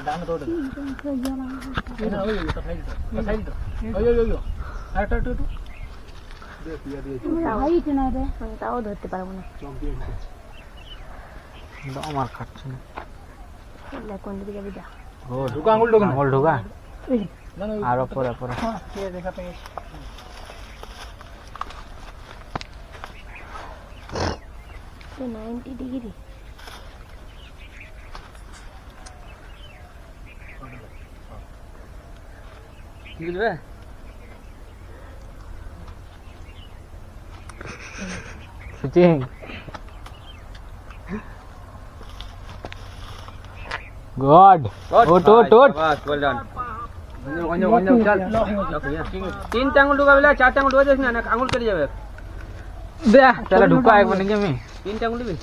ডান তো এটা ওই সাইড তো ওই আরেকটা একটু দে পিয়া দিয়ে হাইট না রে আমি তাও ধরতে পারবো না আমার খাচ্ছে না কোন দিকে যাবি যা ও ঢুকা আঙুল ঢুকা না না আর পরে হ্যাঁ কে দেখা পেয়ে 90 ডিগ্রি বুঝবে সুচিং গড ওট बस वेल डन গঞ্জ চল তিনটা আঙুল ঢুকাবে না চারটা আঙুল ঢুকাইছিস না আঙুল কেটে যাবে দে তাহলে ঢুকা একবার নাকি আমি তিনটা আঙুল দিবি